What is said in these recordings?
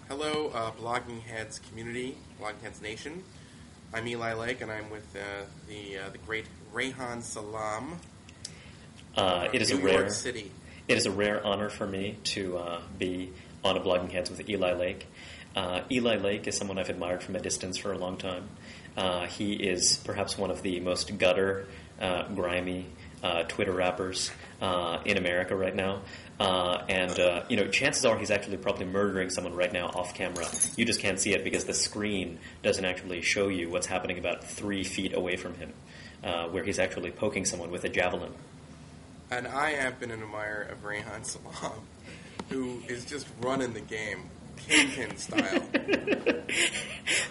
Hello, Blogging Heads community, Blogging Heads Nation. I'm Eli Lake, and I'm with the great Reihan Salam. It is New York City. It is a rare honor for me to be on a Blogging Heads with Eli Lake. Eli Lake is someone I've admired from a distance for a long time. He is perhaps one of the most gutter, grimy Twitter rappers in America right now. Chances are he's actually probably murdering someone right now off camera. You just can't see it because the screen doesn't actually show you what's happening about 3 feet away from him, where he's actually poking someone with a javelin. And I have been an admirer of Reihan Salam, who is just running the game, kingpin style.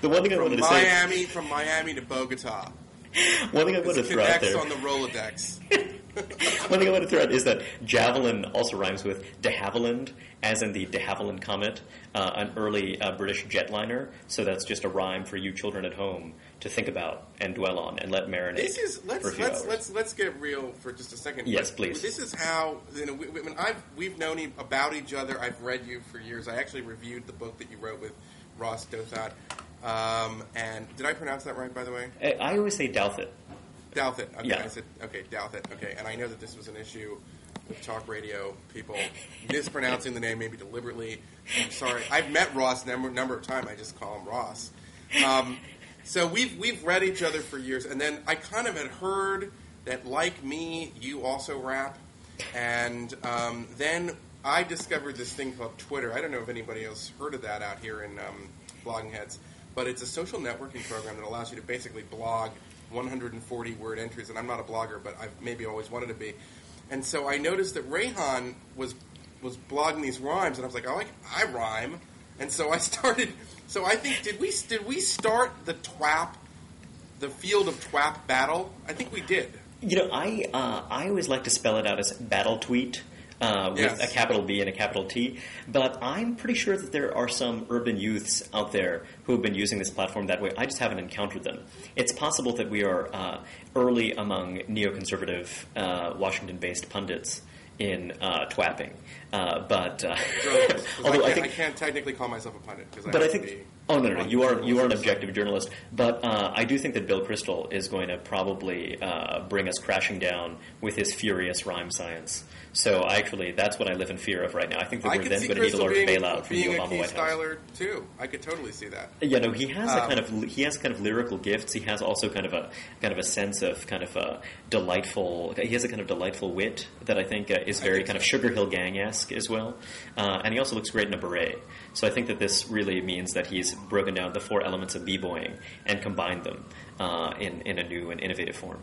The one thing I wanted to say... From Miami to Bogota. One thing I wanted to throw out there... on the Rolodex. One thing I want to throw out is that javelin also rhymes with de Havilland, as in the de Havilland Comet, an early British jetliner. So that's just a rhyme for you children at home to think about and dwell on and let marinate for a few hours. Let's get real for just a second. Yes, please. This is how we've known about each other. I've read you for years. I actually reviewed the book that you wrote with Ross Douthat. And did I pronounce that right, by the way? I always say Douthat. Douthat. Okay, yeah. I said, okay, Douthat. Okay, and I know that this was an issue with talk radio people mispronouncing the name, maybe deliberately. I'm sorry. I've met Ross a number of times. I just call him Ross. So we've read each other for years, and then I kind of had heard that, like me, you also rap, and then I discovered this thing called Twitter. I don't know if anybody else heard of that out here in Blogging Heads, but it's a social networking program that allows you to basically blog 140-word entries, and I'm not a blogger, but I've maybe always wanted to be. And so I noticed that Reihan was blogging these rhymes, and I was like, I rhyme. And so I started. So I think did we start the field of twap battle? I think we did. You know, I always like to spell it out as battle tweet. With a capital B and a capital T, but I'm pretty sure that there are some urban youths out there who have been using this platform that way. I just haven't encountered them. It's possible that we are early among neoconservative Washington-based pundits in twapping, but although I can't technically call myself a pundit because I think. Oh no, you are an objective journalist, but I do think that Bill Kristol is going to probably bring us crashing down with his furious rhyme science. So that's what I live in fear of right now. I think that we're then going to need a large bailout from the Obama White House. Styler too. I could totally see that. Yeah, no, he has he has kind of lyrical gifts. He has also kind of a sense of kind of a delightful. He has a kind of delightful wit that I think is very kind of Sugar Hill Gang-esque as well. And he also looks great in a beret. So I think that this really means that he's broken down the 4 elements of b-boying and combined them in a new and innovative form.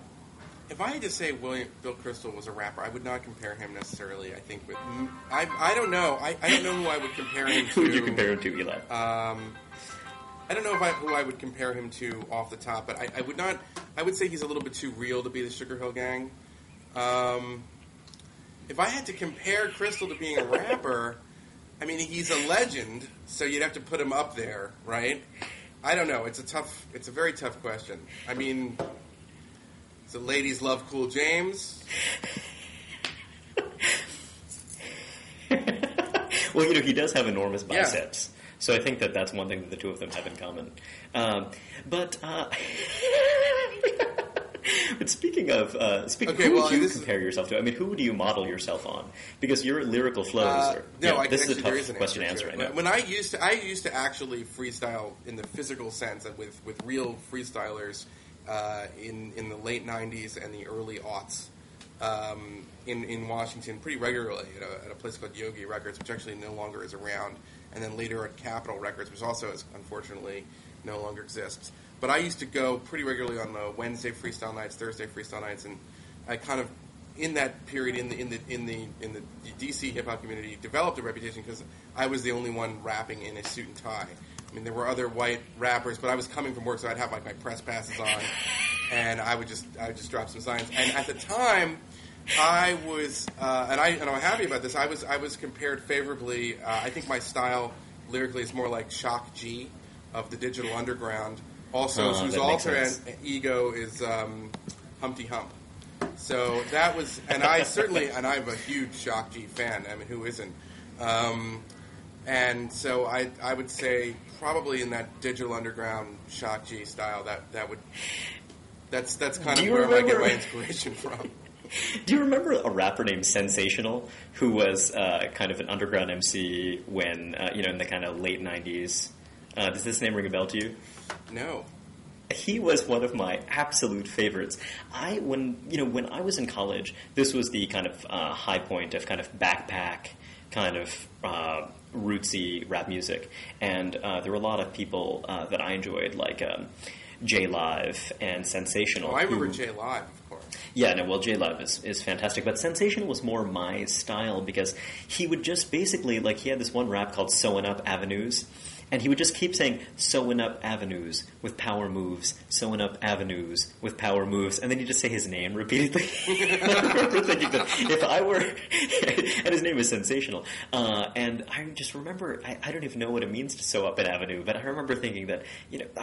If I had to say Bill Kristol was a rapper, I would not compare him necessarily. I think, but I don't know. I don't know who I would compare him to. Who would you compare him to, Eli? I don't know who I would compare him to off the top, but I would not. I would say he's a little bit too real to be the Sugar Hill Gang. If I had to compare Kristol to being a rapper, I mean, he's a legend, so you'd have to put him up there, right? I don't know. It's a very tough question. I mean, the ladies love Cool James. Well, he does have enormous biceps. Yeah. So I think that that's one thing that the two of them have in common. But speaking of, who would you compare yourself to? I mean, who do you model yourself on? Because your lyrical flows this is a tough question to answer right now. When I used to actually freestyle in the physical sense with real freestylers in the late 90s and the early aughts in Washington pretty regularly at a place called Yogi Records, which actually no longer is around, and then later at Capitol Records, which also unfortunately no longer exists. But I used to go pretty regularly on the Wednesday freestyle nights, Thursday freestyle nights, and I kind of in that period in the DC hip hop community developed a reputation because I was the only one rapping in a suit and tie. I mean, there were other white rappers, but I was coming from work, so I'd have like my press passes on, and I would just drop some signs. And at the time, I was, and I'm happy about this. I was compared favorably. I think my style lyrically is more like Shock G of the Digital Underground. Also, whose alter ego is Humpty Hump. So that was, and I'm a huge Shock G fan. I mean, who isn't? And so I would say probably in that Digital Underground Shock G style that's kind of where I get my inspiration from. Do you remember a rapper named Sensational who was kind of an underground MC when in the kind of late 90s? Does this name ring a bell to you? No. He was one of my absolute favorites. When I was in college, this was the kind of high point of kind of backpack kind of rootsy rap music, and there were a lot of people that I enjoyed, like J Live and Sensational. Oh, I remember J Live, of course. Yeah, no, well, J Live is fantastic, but Sensational was more my style because he would just basically, like, he had this one rap called "Sewing Up Avenues." And he would just keep saying, sewing up avenues with power moves, sewing up avenues with power moves. And then he'd just say his name repeatedly. I remember thinking that if I were... and his name is Sensational. And I just remember, I don't even know what it means to sew up an avenue, but I remember thinking that,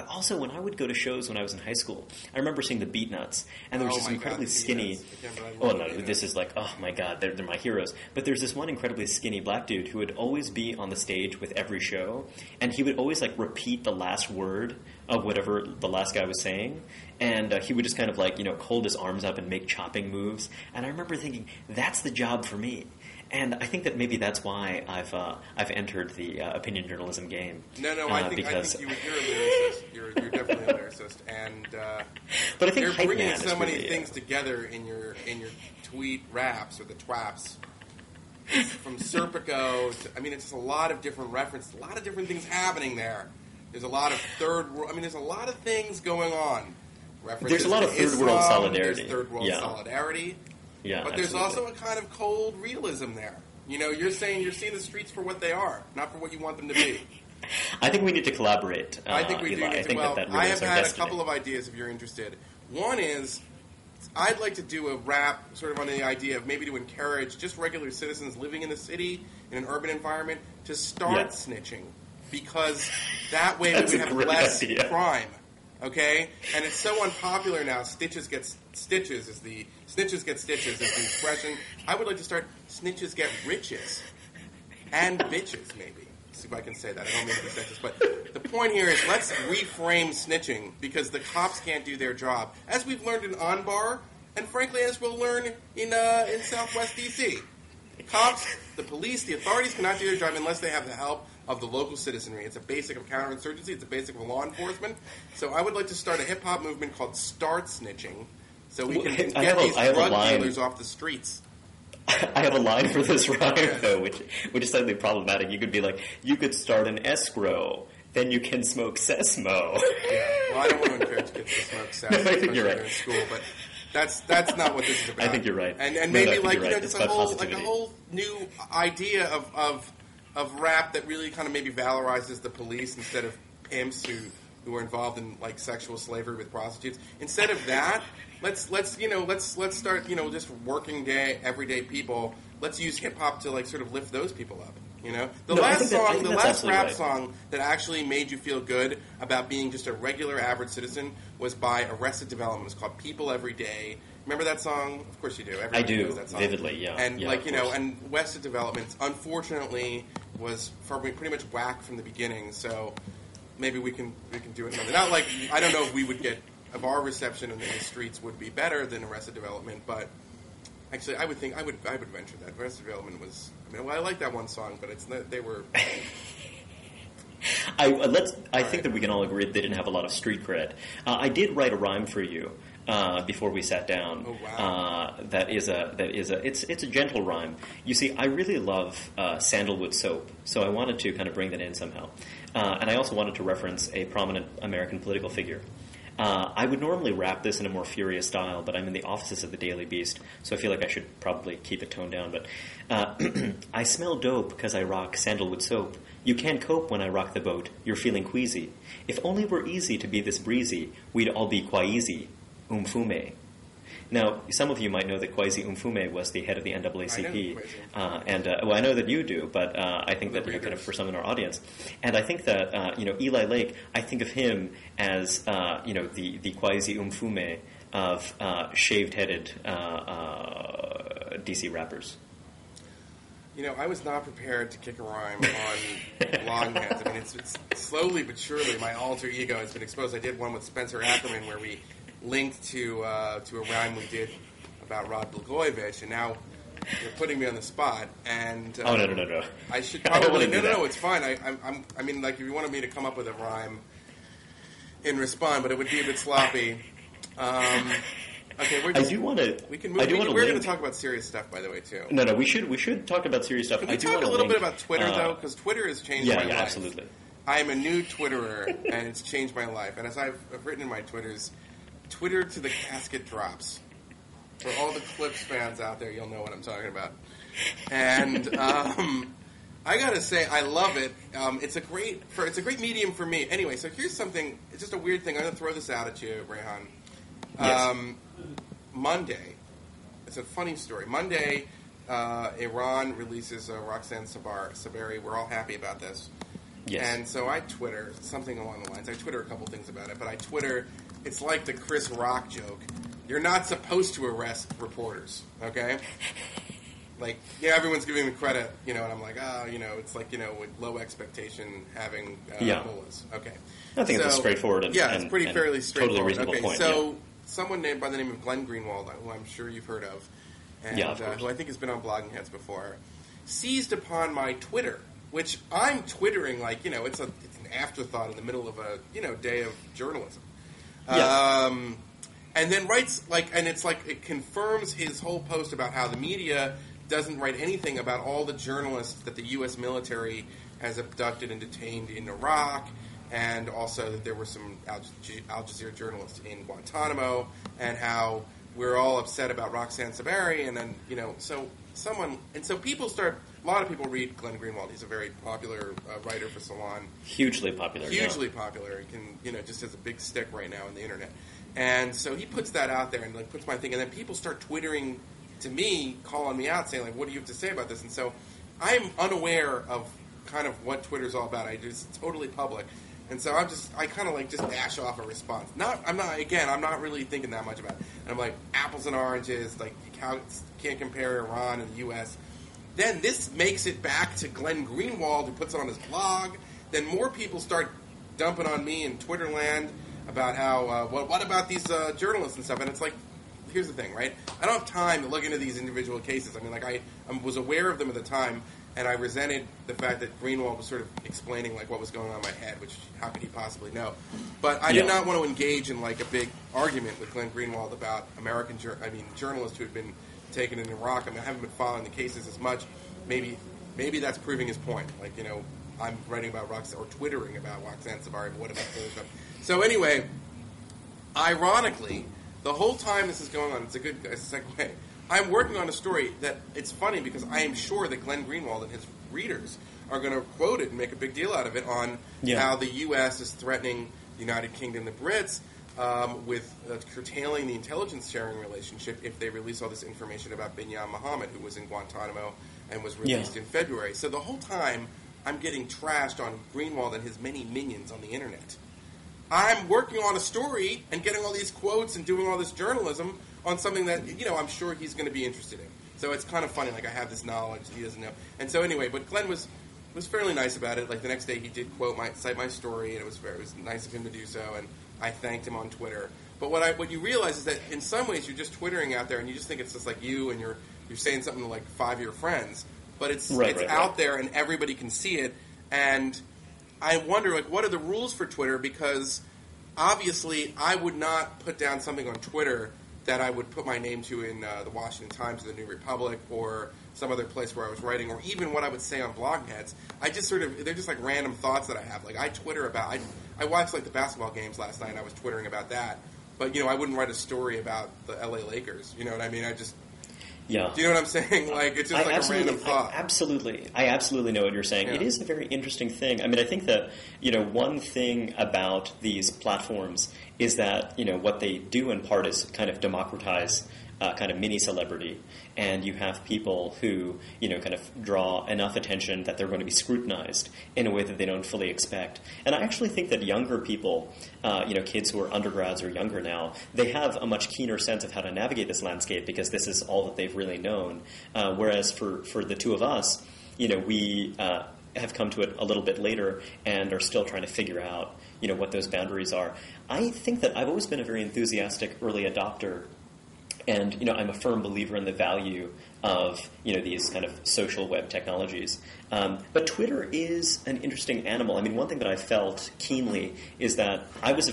also when I would go to shows when I was in high school, I remember seeing the Beatnuts. And there was this incredibly skinny... Oh, no, this is like, oh my God, they're my heroes. But there's this one incredibly skinny black dude who would always be on the stage with every show. And he would always repeat the last word of whatever the last guy was saying, and he would just kind of hold his arms up and make chopping moves. And I remember thinking, that's the job for me. And I think that maybe that's why I've entered the opinion journalism game. No, I think you're a lyricist. You're definitely a lyricist, and but I think you're bringing so many really, things together in your tweet raps or the twaps. From Serpico to, it's just a lot of different references, a lot of different things happening there. There's a lot of third world, there's a lot of things going on. References there's a lot of third world solidarity. There's third world solidarity. Yeah, but there's also a kind of cold realism there. You're saying you're seeing the streets for what they are, not for what you want them to be. I think we need to collaborate. I think we do need to. Well, really I have had destiny. A couple of ideas if you're interested. One is, I'd like to do a rap sort of on the idea of maybe to encourage just regular citizens living in the city, in an urban environment, to start snitching. Because that way we would have less crime. Okay? And it's so unpopular now, snitches get stitches is the expression. I would like to start snitches get riches. And bitches, maybe. See if I can say that. I don't mean to be sexist, but the point here is let's reframe snitching because the cops can't do their job, as we've learned in Anbar, and frankly, as we'll learn in Southwest DC. Cops, the police, the authorities cannot do their job unless they have the help of the local citizenry. It's a basic of counterinsurgency. It's a basic of law enforcement. So I would like to start a hip hop movement called Start Snitching, so we can get these drug dealers off the streets. I have a line for this rhyme, though, which is slightly problematic. You could be like, you could start an escrow, then you can smoke Sesmo. Yeah, well, I don't want to encourage kids to smoke Sesmo. I think you're right. In school, but that's not what this is about. I think you're right. And maybe just a whole new idea of rap that really kind of maybe valorizes the police instead of pimps who are involved in sexual slavery with prostitutes. Instead of that, let's start just working day everyday people. Let's use hip hop to sort of lift those people up. The last rap song that actually made you feel good about being just a regular average citizen was by Arrested Development. It was called People Every Day. Remember that song? Of course you do. Everybody I do knows that song. vividly. Yeah, and yeah, and Arrested Development unfortunately was pretty much whack from the beginning. So maybe we can do it another. Not I don't know if we would get of our reception in the streets would be better than Arrested Development, but actually I would venture that Arrested Development was. I like that one song, but it's not, they were. I think that we can all agree that they didn't have a lot of street cred. I did write a rhyme for you before we sat down. Oh wow! It's a gentle rhyme. You see, I really love sandalwood soap, so I wanted to kind of bring that in somehow, and I also wanted to reference a prominent American political figure. I would normally rap this in a more furious style, but I'm in the offices of the Daily Beast, so I feel like I should probably keep it toned down. But I smell dope because I rock sandalwood soap. You can't cope when I rock the boat. You're feeling queasy. If only it were easy to be this breezy, we'd all be quaeasy. Umfume. Now, some of you might know that Kwesi Mfume was the head of the NAACP, I know that you do, but I think that kind of for some in our audience, and I think that Eli Lake, I think of him as the Kwesi Mfume of shaved-headed DC rappers. I was not prepared to kick a rhyme on Bloggingheads. I mean, it's slowly but surely my alter ego has been exposed. I did one with Spencer Ackerman where we linked to a rhyme we did about Rod Blagojevich, and now you're putting me on the spot. And no. I should probably no. It's fine. I mean, like if you wanted me to come up with a rhyme and respond, but it would be a bit sloppy. Okay, I do want to. We can move. We're going to talk about serious stuff, by the way, too. No, we should talk about serious stuff. Can we talk a little bit about Twitter, though? Because Twitter has changed my life. Yeah, absolutely. I am a new Twitterer, and it's changed my life. And as I've written in my Twitters, Twitter to the casket drops. For all the Clips fans out there, you'll know what I'm talking about. And I got to say, I love it. It's a great medium for me. Anyway, so here's something. It's just a weird thing. I'm going to throw this out at you, Reihan. Yes. Monday, it's a funny story. Monday, Iran releases Roxana Saberi. We're all happy about this. Yes. And so I Twitter something along the lines. I Twitter a couple things about it, but I Twitter, it's like the Chris Rock joke. You're not supposed to arrest reporters, okay? Like, everyone's giving me credit, and I'm like, it's like, with low expectation having mullahs. Okay. I think it's straightforward. It's pretty fairly straightforward. Totally reasonable point. So someone named by the name of Glenn Greenwald, who I'm sure you've heard of, and who I think has been on Bloggingheads before, seized upon my Twitter, which I'm Twittering like, it's an afterthought in the middle of a, day of journalism. Yes. And then writes, and it's like it confirms his whole post about how the media doesn't write anything about all the journalists that the U.S. military has abducted and detained in Iraq, and also that there were some Al Jazeera journalists in Guantanamo, and how we're all upset about Roxana Saberi, and then, so a lot of people read Glenn Greenwald. He's a very popular writer for Salon. Hugely popular. Hugely popular. He can, just has a big stick right now on the internet. And so he puts that out there and puts my thing, and then people start twittering to me, calling me out, saying what do you have to say about this? And so I'm unaware of kind of what Twitter's all about. It's totally public, and so I kind of just dash off a response. I'm not really thinking that much about it. And I'm like apples and oranges, you can't compare Iran and the U.S. Then this makes it back to Glenn Greenwald, who puts it on his blog. Then more people start dumping on me in Twitterland about how, what about these journalists and stuff? And it's like, here's the thing, right? I don't have time to look into these individual cases. I mean, I was aware of them at the time, and I resented the fact that Greenwald was sort of explaining, what was going on in my head, which, how could he possibly know? But I did not want to engage in, a big argument with Glenn Greenwald about journalists who had been taken in Iraq. I haven't been following the cases as much. Maybe that's proving his point. I'm writing about Roxanne, or Twittering about Roxana Saberi, but what about the other stuff? So anyway, ironically, the whole time this is going on, it's a good segue. I'm working on a story that it's funny because I am sure that Glenn Greenwald and his readers are going to quote it and make a big deal out of it on how the U.S. is threatening the United Kingdom and the Brits with curtailing the intelligence sharing relationship if they release all this information about Binyam Mohammed, who was in Guantanamo and was released in February. So the whole time I'm getting trashed on Greenwald and his many minions on the internet. I'm working on a story and getting all these quotes and doing all this journalism on something that, I'm sure he's going to be interested in. So it's kind of funny, I have this knowledge that he doesn't know. And so anyway, but Glenn was fairly nice about it. The next day he did cite my story, and it was nice of him to do so, and I thanked him on Twitter. But what you realize is that in some ways you're just Twittering out there, and you just think it's just like you, and you're saying something to 5 of your friends. But it's out there, and everybody can see it. And I wonder, what are the rules for Twitter? Because obviously, I would not put down something on Twitter that I would put my name to in the Washington Times or the New Republic or some other place where I was writing, or even what I would say on Bloggingheads. I just they're just random thoughts that I have. I Twitter about, I watched the basketball games last night, and I was Twittering about that. But, I wouldn't write a story about the LA Lakers. You know what I mean? Yeah. Do you know what I'm saying? It's just a random thought. I absolutely know what you're saying. Yeah. It is a very interesting thing. I think that, one thing about these platforms is that, what they do in part is kind of democratize kind of mini celebrity, and you have people who, kind of draw enough attention that they're going to be scrutinized in a way that they don't fully expect. And I actually think that younger people, kids who are undergrads or younger now, they have a much keener sense of how to navigate this landscape because this is all that they've really known. Whereas for the two of us, we have come to it a little bit later and are still trying to figure out, what those boundaries are. I think that I've always been a very enthusiastic early adopter, and, I'm a firm believer in the value of, these kind of social web technologies. But Twitter is an interesting animal. I mean, one thing that I felt keenly is that I was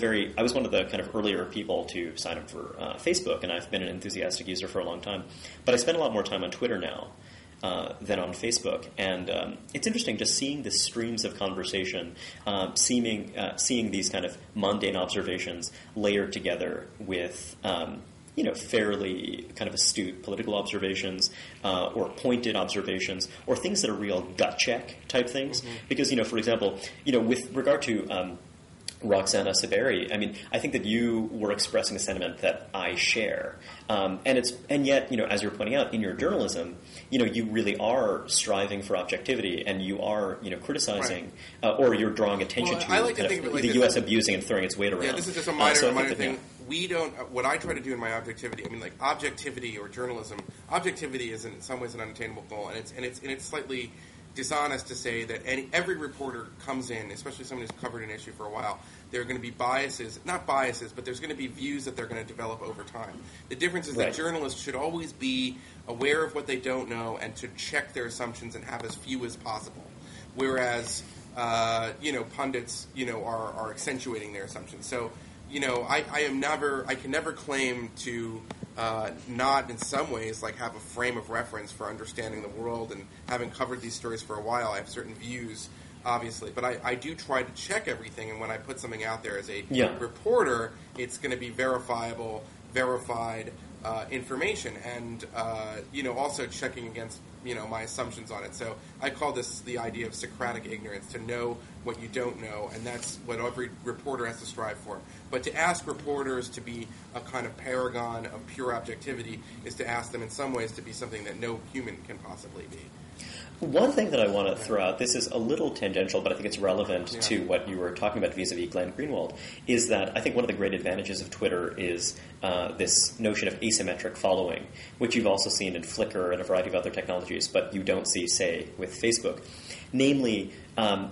one of the kind of earlier people to sign up for Facebook, and I've been an enthusiastic user for a long time. But I spend a lot more time on Twitter now than on Facebook, and it's interesting just seeing the streams of conversation, seeing these kind of mundane observations layered together with fairly kind of astute political observations or pointed observations or things that are real gut check type things. Mm-hmm. Because for example, with regard to Roxana Saberi, I mean, I think that you were expressing a sentiment that I share, and yet, as you're pointing out in your journalism, you really are striving for objectivity, and you are, criticizing, or you're drawing attention to, I like to think of it like the U.S. abusing and throwing its weight around. Yeah, this is just a minor thing. We don't. What I try to do in my objectivity, I mean, like objectivity or journalism, objectivity is in some ways an unattainable goal, and it's slightly dishonest to say that every reporter comes in, especially someone who's covered an issue for a while, there are going to be not biases, but there's going to be views that they're going to develop over time. The difference is that journalists should always be aware of what they don't know and to check their assumptions and have as few as possible. Whereas, pundits, are accentuating their assumptions. So, I can never claim to not in some ways have a frame of reference for understanding the world, and having covered these stories for a while, I have certain views, obviously, but I do try to check everything, and when I put something out there as a reporter, it's going to be verified information, and also checking against my assumptions on it. So I call this the idea of Socratic ignorance, to know what you don't know, and that's what every reporter has to strive for. But to ask reporters to be a kind of paragon of pure objectivity is to ask them in some ways to be something that no human can possibly be. One thing that I want to throw out, this is a little tangential, but I think it's relevant to what you were talking about vis-a-vis Glenn Greenwald, is that I think one of the great advantages of Twitter is this notion of asymmetric following, which you've also seen in Flickr and a variety of other technologies, but you don't see, say, with Facebook. Namely,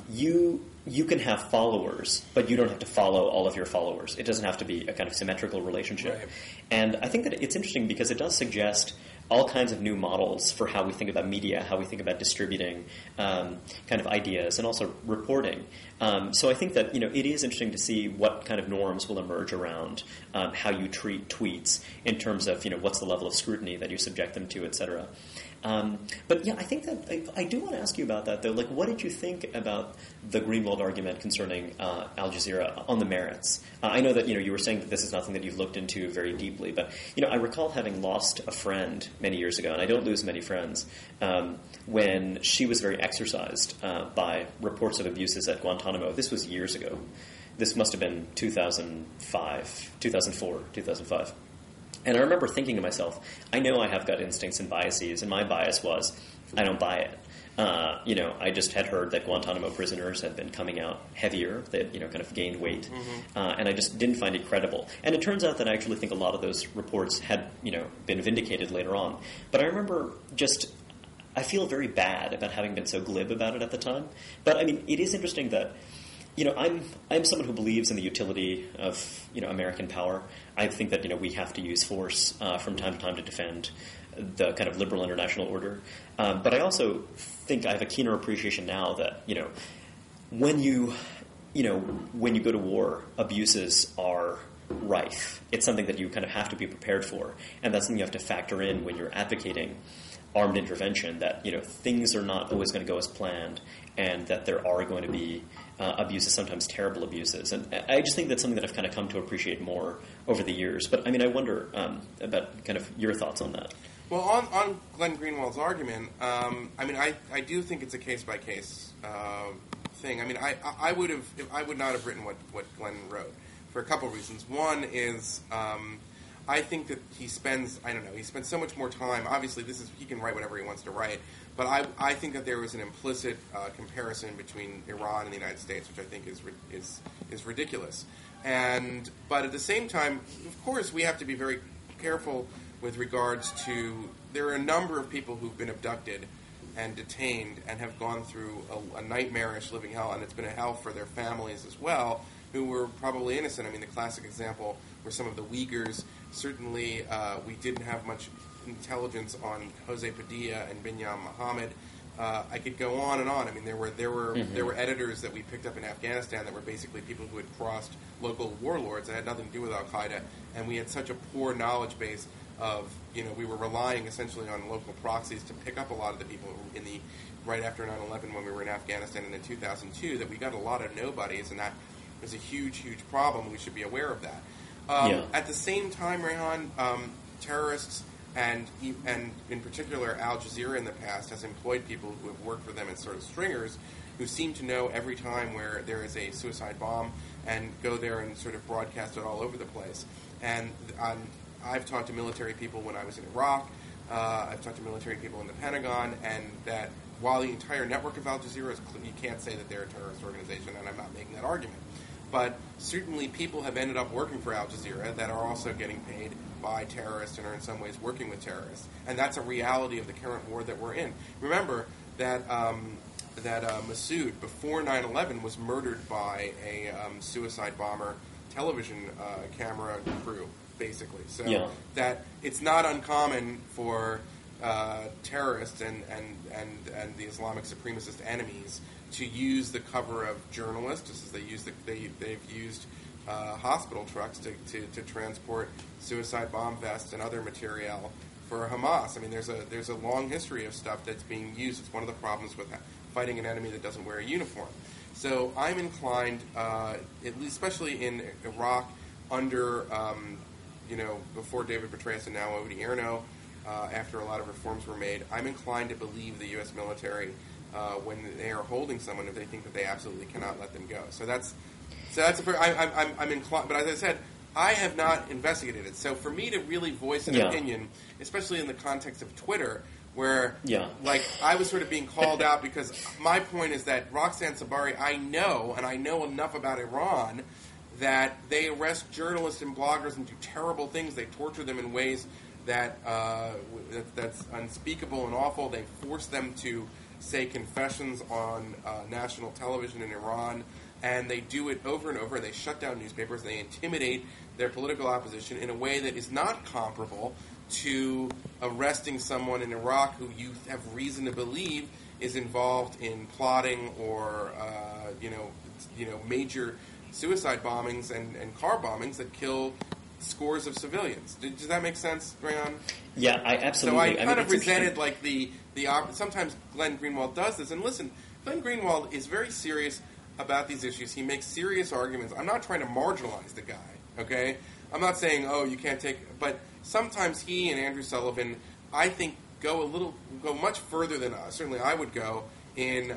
you can have followers, but you don't have to follow all of your followers. It doesn't have to be a kind of symmetrical relationship. Right. And I think that it's interesting because it does suggest all kinds of new models for how we think about media, how we think about distributing kind of ideas, and also reporting. So I think that it is interesting to see what kind of norms will emerge around how you treat tweets in terms of what's the level of scrutiny that you subject them to, et cetera. But I think that I do want to ask you about that, though. Like, what did you think about the Greenwald argument concerning Al Jazeera on the merits? I know that you were saying that this is nothing that you've looked into very deeply, but I recall having lost a friend many years ago, and I don't lose many friends, when she was very exercised by reports of abuses at Guantanamo. This was years ago. This must have been 2004, 2005. And I remember thinking to myself, I know I have gut instincts and biases, and my bias was, I don't buy it. I just had heard that Guantanamo prisoners had been coming out heavier, that kind of gained weight, and I just didn't find it credible. And it turns out that I actually think a lot of those reports had been vindicated later on. But I remember I feel very bad about having been so glib about it at the time. But I mean, it is interesting that I'm someone who believes in the utility of American power. I think that we have to use force from time to time to defend the kind of liberal international order. But I also think I have a keener appreciation now that when you go to war, abuses are rife. It's something that you kind of have to be prepared for, and that's something you have to factor in when you're advocating armed intervention. That things are not always going to go as planned, and that there are going to be abuses, sometimes terrible abuses. And I just think that's something that I've kind of come to appreciate more over the years. But I mean, I wonder about kind of your thoughts on that. Well, on Glenn Greenwald's argument, I mean, I do think it's a case-by-case thing. I mean, I would not have written what Glenn wrote for a couple of reasons. One is I think that he spends so much more time. Obviously, he can write whatever he wants to write, but I think that there was an implicit comparison between Iran and the United States, which I think is ridiculous. But at the same time, of course, we have to be very careful with regards to, there are a number of people who've been abducted and detained and have gone through a nightmarish living hell, and it's been a hell for their families as well, who were probably innocent. I mean, the classic example were some of the Uyghurs. Certainly, we didn't have much intelligence on Jose Padilla and Binyam Mohammed. I could go on and on. I mean, there were editors that we picked up in Afghanistan that were basically people who had crossed local warlords that had nothing to do with Al Qaeda, and we had such a poor knowledge base of, we were relying essentially on local proxies to pick up a lot of the people right after 9/11 when we were in Afghanistan and in 2002, that we got a lot of nobodies, and that was a huge, huge problem. We should be aware of that. At the same time, Reihan, terrorists and in particular Al Jazeera in the past has employed people who have worked for them as sort of stringers, who seem to know every time where there is a suicide bomb and go there and sort of broadcast it all over the place. And I've talked to military people when I was in Iraq. I've talked to military people in the Pentagon, and that while the entire network of Al Jazeera is, you can't say that they're a terrorist organization, and I'm not making that argument. But certainly people have ended up working for Al Jazeera that are also getting paid by terrorists and are in some ways working with terrorists. And that's a reality of the current war that we're in. Remember that Massoud, before 9/11, was murdered by a suicide bomber television camera crew, basically. So that it's not uncommon for terrorists and the Islamic supremacist enemies to use the cover of journalists, just as they've used hospital trucks to transport suicide bomb vests and other material for Hamas. I mean, there's a long history of stuff that's being used. It's one of the problems with fighting an enemy that doesn't wear a uniform. So I'm inclined, especially in Iraq, under before David Petraeus and now Odi Erno, after a lot of reforms were made, I'm inclined to believe the U.S. military when they are holding someone if they think that they absolutely cannot let them go. I'm inclined, but as I said, I have not investigated it. So for me to really voice an opinion, especially in the context of Twitter, where I was sort of being called out because my point is that Roxana Saberi, I know enough about Iran that they arrest journalists and bloggers and do terrible things. They torture them in ways that's unspeakable and awful. They force them to say confessions on national television in Iran, and they do it over and over. They shut down newspapers. They intimidate their political opposition in a way that is not comparable to arresting someone in Iraq who you have reason to believe is involved in plotting or major suicide bombings and car bombings that kill scores of civilians. Does that make sense, Reihan? Yeah, I absolutely. So I kind of resented sometimes Glenn Greenwald does this. And listen, Glenn Greenwald is very serious about these issues. He makes serious arguments. I'm not trying to marginalize the guy, okay? I'm not saying, you can't take... But sometimes he and Andrew Sullivan, I think, go much further than us. Certainly I would go in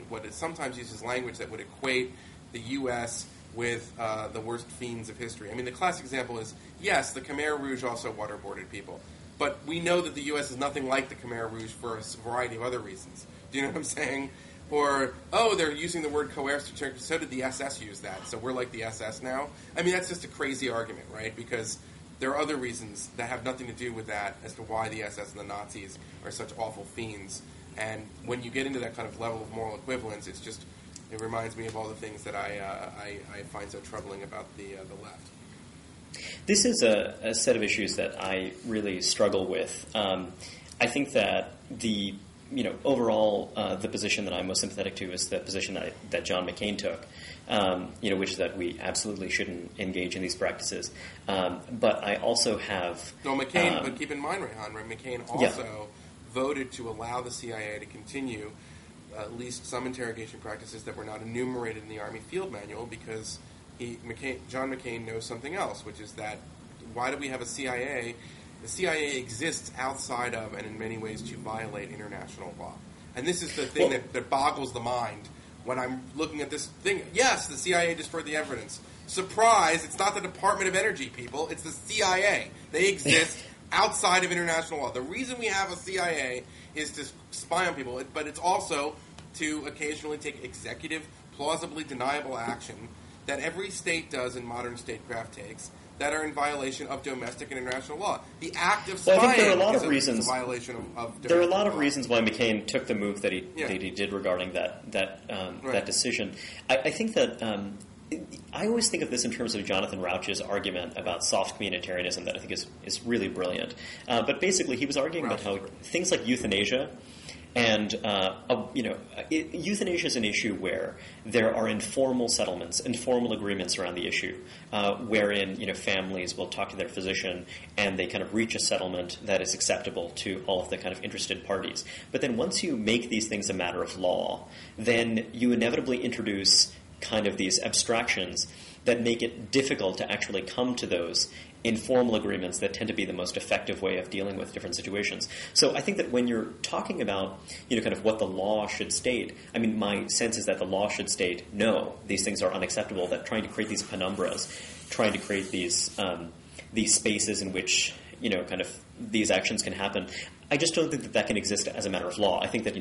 what is sometimes uses language that would equate the U.S. with the worst fiends of history. I mean, the classic example is, yes, the Khmer Rouge also waterboarded people. But we know that the U.S. is nothing like the Khmer Rouge for a variety of other reasons. Do you know what I'm saying? Or, they're using the word coerced, so did the SS use that, so we're like the SS now? I mean, that's just a crazy argument, right? Because there are other reasons that have nothing to do with that as to why the SS and the Nazis are such awful fiends. And when you get into that kind of level of moral equivalence, it reminds me of all the things that I find so troubling about the left. This is a set of issues that I really struggle with. I think that overall, the position that I'm most sympathetic to is the position that John McCain took, which is that we absolutely shouldn't engage in these practices. But I also have... McCain, but keep in mind, Reihan, McCain also voted to allow the CIA to continue at least some interrogation practices that were not enumerated in the Army Field Manual because John McCain knows something else, which is that why do we have a CIA? The CIA exists outside of and in many ways to violate international law. And this is the thing that boggles the mind when I'm looking at this thing. Yes, the CIA destroyed the evidence. Surprise, it's not the Department of Energy, people. It's the CIA. They exist outside of international law. The reason we have a CIA is to spy on people, but it's also to occasionally take executive, plausibly deniable action that every state does in modern statecraft takes that are in violation of domestic and international law. The act of spying is a violation of There are a lot of law. reasons why McCain took the move that he did regarding that decision. I think that I always think of this in terms of Jonathan Rauch's argument about soft communitarianism that I think is really brilliant. But basically, he was arguing about how things like euthanasia. And, euthanasia is an issue where there are informal settlements, informal agreements around the issue, wherein, families will talk to their physician and they kind of reach a settlement that is acceptable to all of the kind of interested parties. But then once you make these things a matter of law, then you inevitably introduce kind of these abstractions that make it difficult to actually come to those informal agreements that tend to be the most effective way of dealing with different situations. So I think that when you're talking about, kind of what the law should state, I mean, my sense is that the law should state, no, these things are unacceptable, that trying to create these penumbras, trying to create these spaces in which, kind of these actions can happen, I just don't think that can exist as a matter of law. I think that,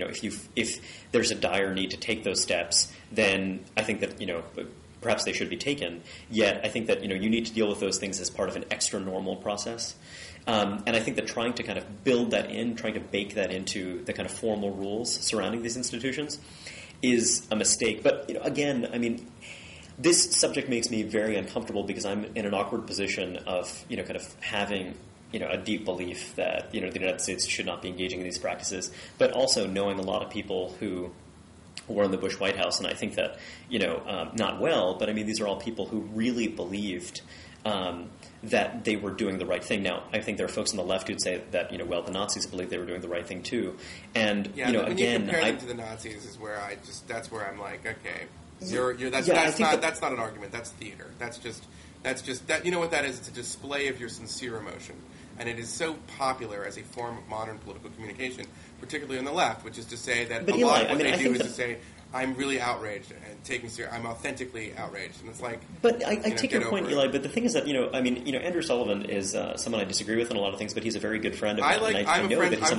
if there's a dire need to take those steps, then I think that, perhaps they should be taken. Yet I think that you need to deal with those things as part of an extra normal process. And I think that trying to kind of build that in, trying to bake that into the kind of formal rules surrounding these institutions is a mistake. But again, I mean, this subject makes me very uncomfortable because I'm in an awkward position of kind of having a deep belief that the United States should not be engaging in these practices, but also knowing a lot of people who were in the Bush White House, and I think that, not well, but I mean, these are all people who really believed that they were doing the right thing. Now, I think there are folks on the left who'd say that, the Nazis believed they were doing the right thing too. And, when again, you compare them to the Nazis is where that's where I'm like, okay, that's not an argument. That's theater. That's just that. You know what that is? It's a display of your sincere emotion. And it is so popular as a form of modern political communication, particularly on the left, which is to say that lot of what they do is to say, I'm really outraged and taking serious. I'm authentically outraged, and it's like. But I take your point, Eli. But the thing is that Andrew Sullivan is someone I disagree with on a lot of things, but he's a very good friend of mine. I'm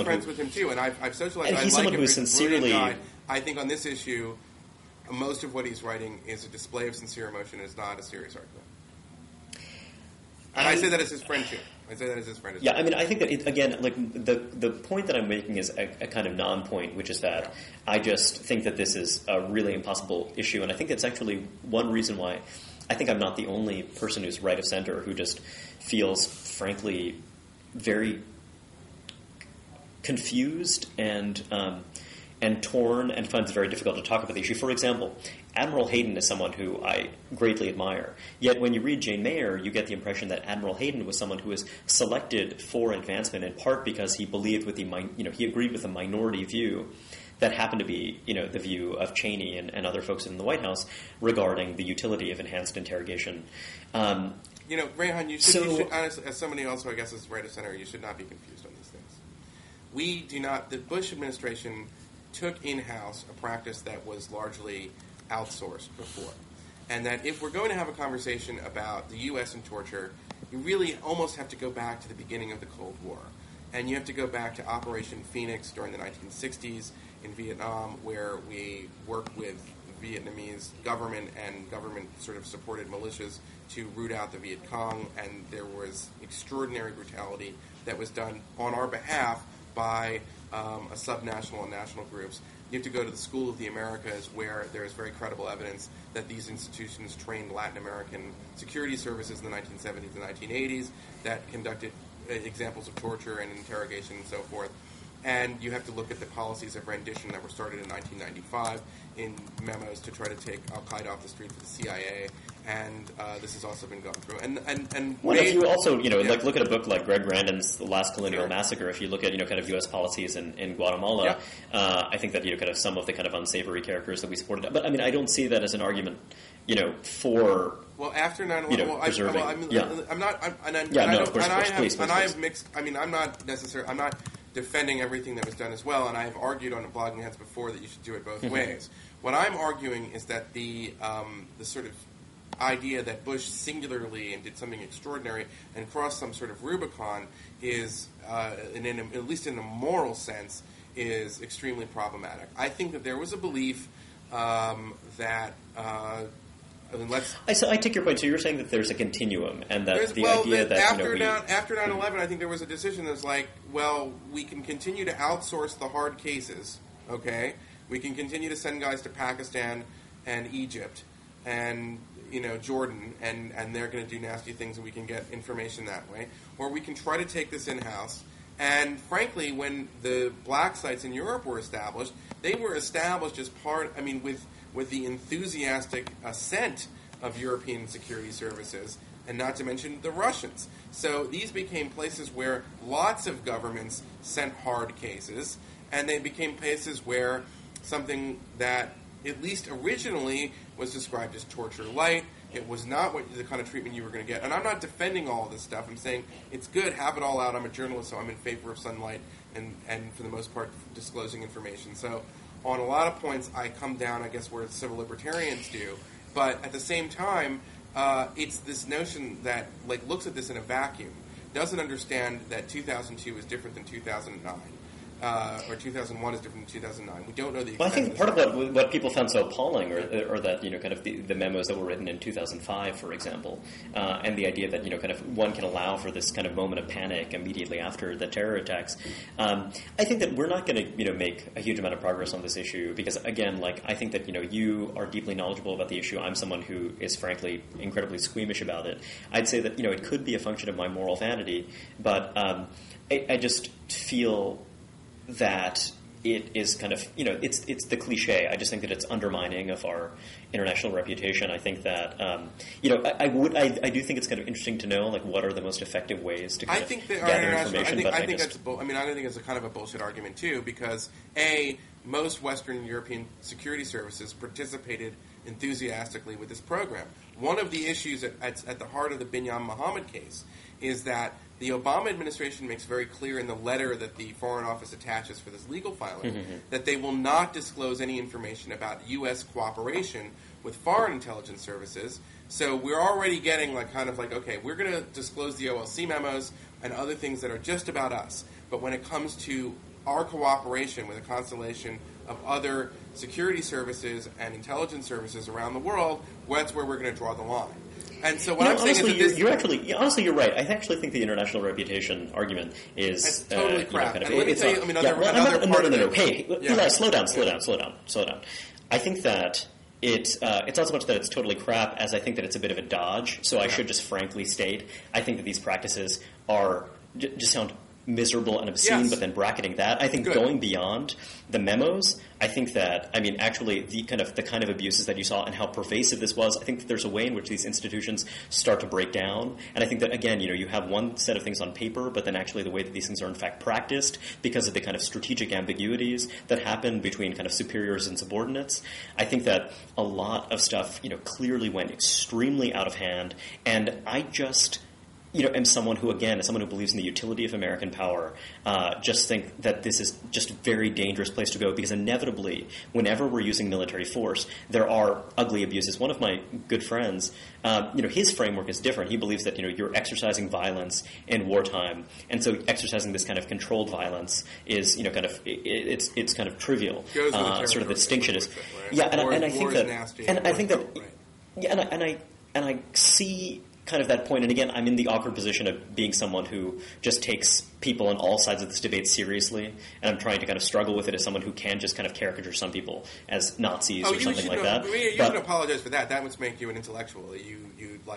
friends with him too, and I've socialized. And he's someone who is sincerely. I think on this issue, most of what he's writing is a display of sincere emotion. It's not a serious argument. And I say that as his friend too. I mean, I think that, again, like the point that I'm making is a kind of non-point, which is that I just think that this is a really impossible issue, and I think that's actually one reason why I think I'm not the only person who's right of center who just feels, frankly, very confused and torn and finds it very difficult to talk about the issue. For example, Admiral Hayden is someone who I greatly admire. Yet when you read Jane Mayer, you get the impression that Admiral Hayden was someone who was selected for advancement in part because he believed with he agreed with the minority view that happened to be the view of Cheney and other folks in the White House regarding the utility of enhanced interrogation. Reihan, you should honestly, as somebody also I guess is right of center, you should not be confused on these things. We do not. The Bush administration took in-house a practice that was largely outsourced before. And that if we're going to have a conversation about the U.S. and torture, you really almost have to go back to the beginning of the Cold War. And you have to go back to Operation Phoenix during the 1960s in Vietnam, where we worked with the Vietnamese government and government sort of supported militias to root out the Viet Cong, and there was extraordinary brutality that was done on our behalf by a subnational and national groups. You have to go to the School of the Americas, where there is very credible evidence that these institutions trained Latin American security services in the 1970s and 1980s that conducted examples of torture and interrogation and so forth. And you have to look at the policies of rendition that were started in 1995 in memos to try to take Al-Qaeda off the streets of the CIA. And this has also been gone through. If you also, like look at a book like Greg Grandin's The Last Colonial Massacre, if you look at, kind of U.S. policies in Guatemala, I think that, kind of some of the kind of unsavory characters that we supported. But, I mean, I don't see that as an argument, for... Well, after 9/11, preserving. I'm not... I'm not necessarily... I'm not defending everything that was done as well, and I have argued on Blogging Heads before that you should do it both ways. What I'm arguing is that the sort of idea that Bush singularly and did something extraordinary and crossed some sort of Rubicon is, at least in a moral sense, is extremely problematic. I think that there was a belief that... I take your point. So you're saying that there's a continuum, and that idea that after 9/11, I think there was a decision that's like, well, we can continue to outsource the hard cases. Okay, we can continue to send guys to Pakistan and Egypt and Jordan, and they're going to do nasty things, and we can get information that way, or we can try to take this in house. And frankly, when the black sites in Europe were established, they were established as part. I mean, with the enthusiastic assent of European security services, and not to mention the Russians. So these became places where lots of governments sent hard cases, and they became places where something that at least originally was described as torture light, it was not the kind of treatment you were going to get. And I'm not defending all of this stuff. I'm saying it's good, have it all out. I'm a journalist, so I'm in favor of sunlight and for the most part, disclosing information. So on a lot of points, I come down, I guess, where civil libertarians do. But at the same time, it's this notion that looks at this in a vacuum, doesn't understand that 2002 is different than 2009. Or 2001 is different than 2009. We don't know the extent. Well, I think part of what people found so appalling, or that kind of the memos that were written in 2005, for example, and the idea that kind of one can allow for this kind of moment of panic immediately after the terror attacks. I think that we're not going to make a huge amount of progress on this issue because, again, I think that you are deeply knowledgeable about the issue. I'm someone who is frankly incredibly squeamish about it. I'd say that it could be a function of my moral vanity, but I just feel that it is kind of, it's the cliche. I just think that it's undermining of our international reputation. I think that, I do think it's kind of interesting to know, what are the most effective ways to kind of gather information. I think it's a kind of a bullshit argument too, because most Western European security services participated enthusiastically with this program. One of the issues at the heart of the Binyam Mohammed case is that the Obama administration makes very clear in the letter that the Foreign Office attaches for this legal filing that they will not disclose any information about U.S. cooperation with foreign intelligence services. So we're already getting okay, we're going to disclose the OLC memos and other things that are just about us. But when it comes to our cooperation with a constellation of other security services and intelligence services around the world, that's where we're going to draw the line. And so what I'm saying is that honestly, you're right. I actually think the international reputation argument is totally crap. Kind of, and let me tell you, Hey, Eli, slow down. I think that it's not so much that it's totally crap as I think that it's a bit of a dodge. So I should just frankly state, I think that these practices are just sound miserable and obscene, but then bracketing that, I think going beyond the memos, I think that, actually the kind of abuses that you saw and how pervasive this was, I think that there's a way in which these institutions start to break down. And I think that, again, you have one set of things on paper, but then actually the way that these things are in fact practiced because of the kind of strategic ambiguities that happen between kind of superiors and subordinates. I think that a lot of stuff, clearly went extremely out of hand, and I just... am someone who believes in the utility of American power, just think that this is just a very dangerous place to go because inevitably, whenever we're using military force, there are ugly abuses. One of my good friends, his framework is different. He believes that, you're exercising violence in wartime, and so exercising this kind of controlled violence is, it's kind of trivial. Sort of the distinction is, and I see kind of that point, and again, I'm in the awkward position of being someone who just takes people on all sides of this debate seriously, and I'm trying to kind of struggle with it as someone who can just kind of caricature some people as Nazis or something like that. You shouldn't apologize for that. That would make you an intellectual. You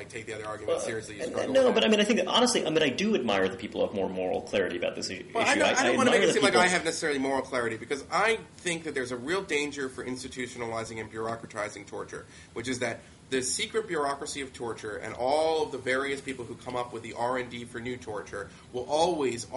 take the other argument seriously. No, but I think honestly, I do admire the people who have more moral clarity about this issue. I don't want to make it seem like I have necessarily moral clarity, because I think that there's a real danger for institutionalizing and bureaucratizing torture, which is that the secret bureaucracy of torture and all of the various people who come up with the R&D for new torture will always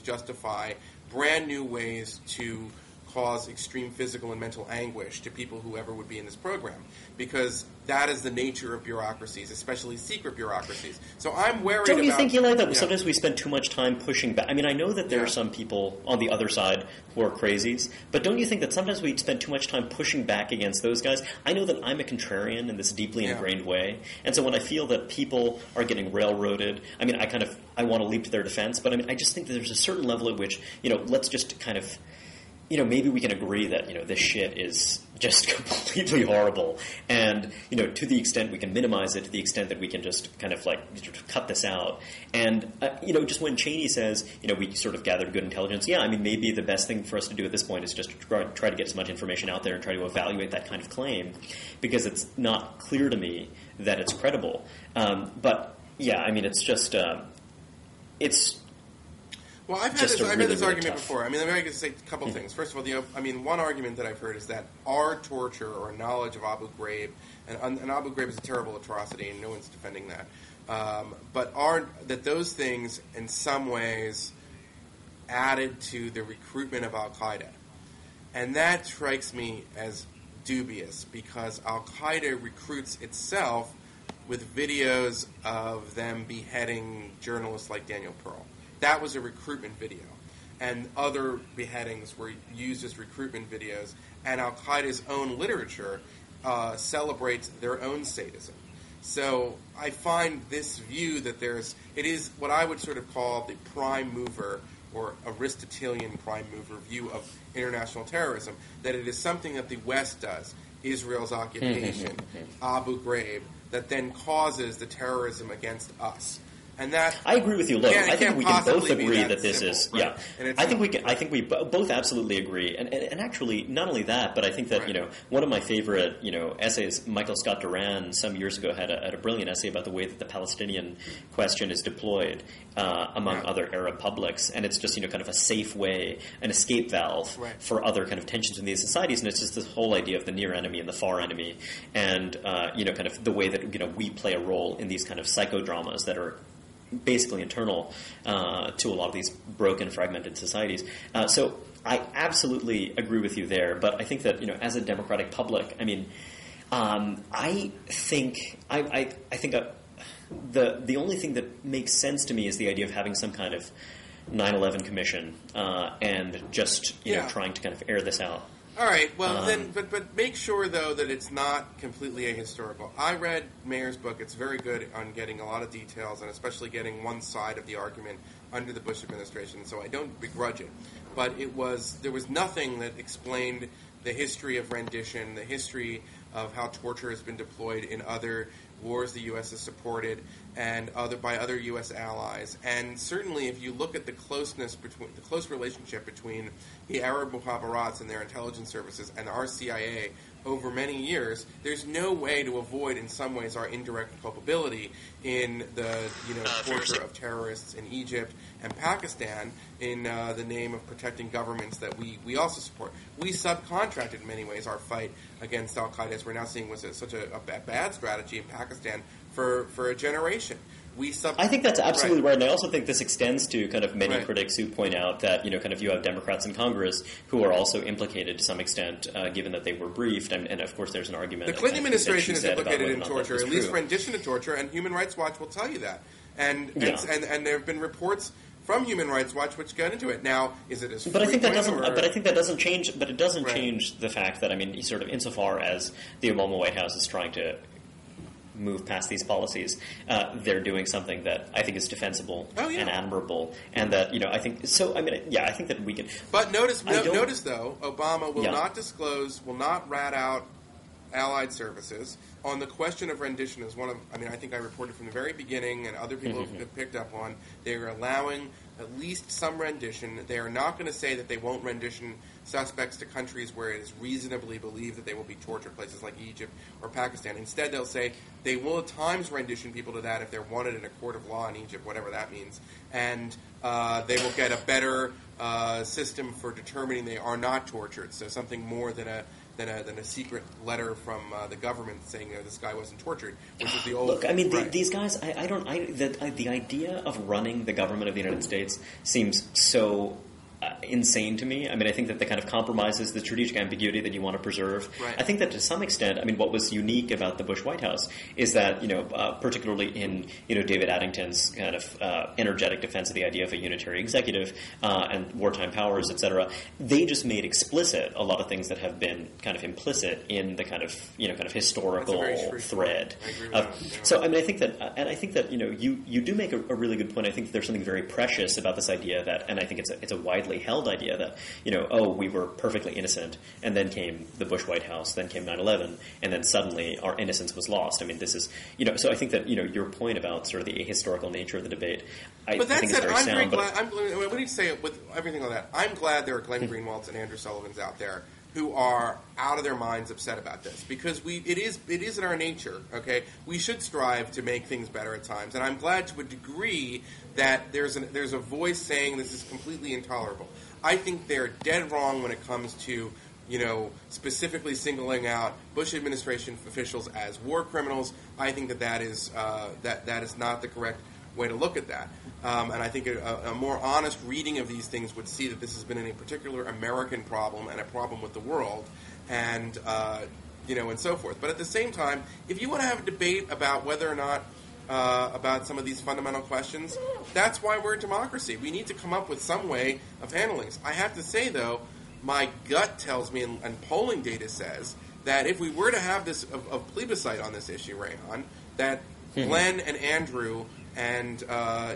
justify brand new ways to cause extreme physical and mental anguish to people whoever would be in this program, because that is the nature of bureaucracies, especially secret bureaucracies. So I'm worried about... Don't you think, Eli, that sometimes we spend too much time pushing back? I mean, I know that there are some people on the other side who are crazies, but don't you think that sometimes we spend too much time pushing back against those guys? I know that I'm a contrarian in this deeply ingrained way, and so when I feel that people are getting railroaded, I mean, I want to leap to their defense, but I mean, I just think that there's a certain level at which, let's just kind of... maybe we can agree that, this shit is just completely horrible. And, to the extent we can minimize it, to the extent that we can just kind of cut this out. And, just when Cheney says, we sort of gathered good intelligence, maybe the best thing for us to do at this point is just to try to get as much information out there and try to evaluate that kind of claim, because it's not clear to me that it's credible. But, it's just, well, I've had this argument before. I mean, I'm going to say a couple things. First of all, one argument that I've heard is that our torture or knowledge of Abu Ghraib, and Abu Ghraib is a terrible atrocity, and no one's defending that, but that those things in some ways added to the recruitment of Al-Qaeda. And that strikes me as dubious, because Al-Qaeda recruits itself with videos of them beheading journalists like Daniel Pearl. That was a recruitment video. And other beheadings were used as recruitment videos. And Al-Qaeda's own literature celebrates their own sadism. So I find this view that it is what I would sort of call the prime mover or Aristotelian prime mover view of international terrorism, that it is something that the West does, Israel's occupation, Abu Ghraib, that then causes the terrorism against us. And that I agree with you. Look, I think we can both agree that this simple, is right? I think we both absolutely agree, and actually not only that, but I think that one of my favorite essays, Michael Scott Duran some years ago had a brilliant essay about the way that the Palestinian question is deployed among other Arab publics, and it's just kind of a safe way, an escape valve for other kind of tensions in these societies, and it's just this whole idea of the near enemy and the far enemy, and kind of the way that we play a role in these kind of psychodramas that are basically internal to a lot of these broken, fragmented societies. So I absolutely agree with you there, but I think that as a democratic public, I think the only thing that makes sense to me is the idea of having some kind of 9/11 commission and just trying to kind of air this out. All right. Well, then, but make sure though that it's not completely ahistorical. I read Mayer's book. It's very good on getting a lot of details and especially getting one side of the argument under the Bush administration. So I don't begrudge it. But there was nothing that explained the history of rendition, the history of how torture has been deployed in other wars the U.S. has supported and by other U.S. allies. And certainly if you look at the close relationship between the Arab Mukhabarats and their intelligence services and our CIA over many years, there's no way to avoid, in some ways, our indirect culpability in the torture of terrorists in Egypt and Pakistan in the name of protecting governments that we also support. We subcontracted in many ways our fight against Al-Qaeda, as we're now seeing was such a bad strategy in Pakistan for a generation. I think that's absolutely right, and I also think this extends to kind of many critics who point out that kind of you have Democrats in Congress who are also implicated to some extent, given that they were briefed, and of course there's an argument. The Clinton administration is implicated in torture, at least rendition of torture, and Human Rights Watch will tell you that. And there have been reports from Human Rights Watch which get into it. Now, is it as But I think that doesn't change. But it doesn't change the fact that sort of insofar as the Obama White House is trying to move past these policies, they're doing something that I think is defensible and admirable, and that I think so. I think that we can. But notice though, Obama will not disclose, will not rat out Allied services on the question of rendition. Is one of I think I reported from the very beginning, and other people have picked up on. They are allowing at least some rendition. They are not going to say that they won't rendition suspects to countries where it is reasonably believed that they will be tortured, places like Egypt or Pakistan. Instead, they'll say they will at times rendition people to that if they're wanted in a court of law in Egypt, whatever that means. And they will get a better system for determining they are not tortured. So something more than a secret letter from the government saying this guy wasn't tortured, which is the old. Look, these guys. The idea of running the government of the United States seems so insane to me. I mean, I think that the kind of compromises, the strategic ambiguity that you want to preserve. Right. I think that to some extent, I mean, what was unique about the Bush White House is that, particularly in, David Addington's kind of energetic defense of the idea of a unitary executive and wartime powers, et cetera, they just made explicit a lot of things that have been kind of implicit in the kind of, historical thread. I agree with that. Yeah. So, I mean, I think that, you do make a really good point. I think that there's something very precious about this idea that, and I think it's a widely held idea that, we were perfectly innocent, and then came the Bush White House, then came 9/11, and then suddenly our innocence was lost. I mean, this is, so I think that, your point about sort of the ahistorical nature of the debate, I think is very sound. I'm glad, what do you say with everything like that? I'm glad there are Glenn Greenwalds and Andrew Sullivans out there who are out of their minds upset about this, because it is in our nature, okay? We should strive to make things better at times, and I'm glad to a degree that there's a voice saying this is completely intolerable. I think they're dead wrong when it comes to, specifically singling out Bush administration officials as war criminals. I think that is not the correct way to look at that. And I think a more honest reading of these things would see that this has been a particular American problem and a problem with the world, and and so forth. But at the same time, if you want to have a debate about whether or not about some of these fundamental questions, that's why we're a democracy. We need to come up with some way of handling this. I have to say, though, my gut tells me, and polling data says, that if we were to have this a plebiscite on this issue, Reihan, that Glenn and Andrew and the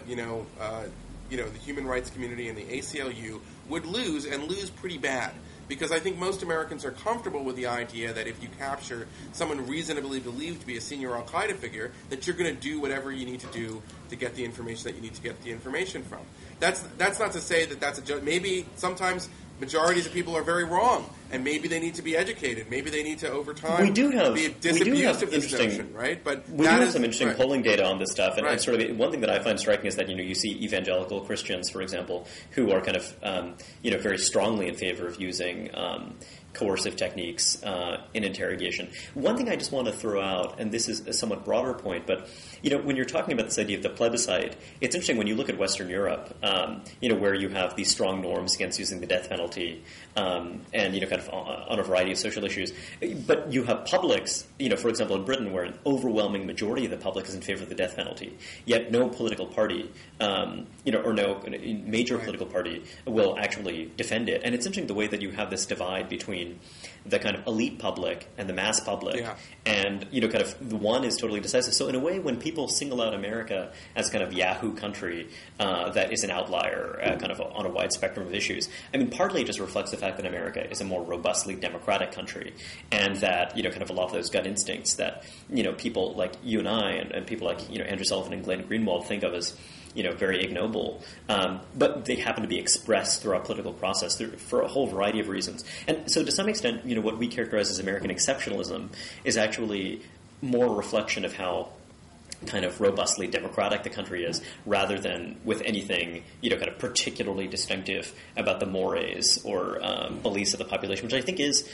human rights community and the ACLU would lose, and lose pretty bad. Because I think most Americans are comfortable with the idea that if you capture someone reasonably believed to be a senior al-Qaeda figure, that you're going to do whatever you need to do to get the information that you need to get the information from. That's not to say that that's a joke. Maybe sometimes majorities of people are very wrong, and maybe they need to be educated. Maybe they need to, over time, be disabused of this notion, right? But we do have some interesting polling data on this stuff, and, right. and sort of one thing that I find striking is that you see evangelical Christians, for example, who are kind of very strongly in favor of using coercive techniques in interrogation. One thing I just want to throw out, and this is a somewhat broader point, but when you're talking about this idea of the plebiscite, it's interesting when you look at Western Europe, where you have these strong norms against using the death penalty, and kind of on a variety of social issues. But you have publics, for example, in Britain, where an overwhelming majority of the public is in favor of the death penalty, yet no political party, or no major political party will actually defend it. And it's interesting the way that you have this divide between the kind of elite public and the mass public, and kind of the one is totally decisive. So in a way, when people single out America as kind of Yahoo country that is an outlier, kind of on a wide spectrum of issues, I mean, partly it just reflects the fact that America is a more robustly democratic country, and that kind of a lot of those gut instincts that people like you and I and people like Andrew Sullivan and Glenn Greenwald think of as very ignoble, but they happen to be expressed through our political process for a whole variety of reasons. And so to some extent, what we characterize as American exceptionalism is actually more a reflection of how kind of robustly democratic the country is, rather than with anything, kind of particularly distinctive about the mores or beliefs of the population, which I think is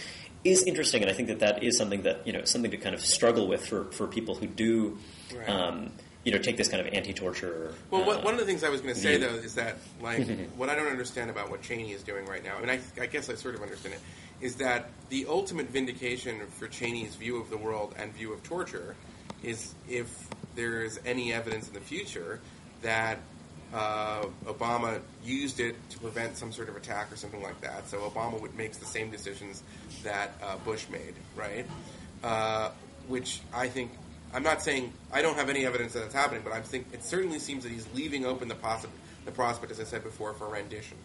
interesting, and I think that is something that, something to kind of struggle with for people who do, right. Take this kind of anti-torture. Well, one of the things I was going to say, though, is that, like, what I don't understand about what Cheney is doing right now, and I guess I sort of understand it, is that the ultimate vindication for Cheney's view of the world and view of torture is if there is any evidence in the future that Obama used it to prevent some sort of attack or something like that. So Obama makes the same decisions that Bush made, right? Which I think, I'm not saying I don't have any evidence that that's happening, but I think it certainly seems that he's leaving open the prospect, as I said before, for rendition.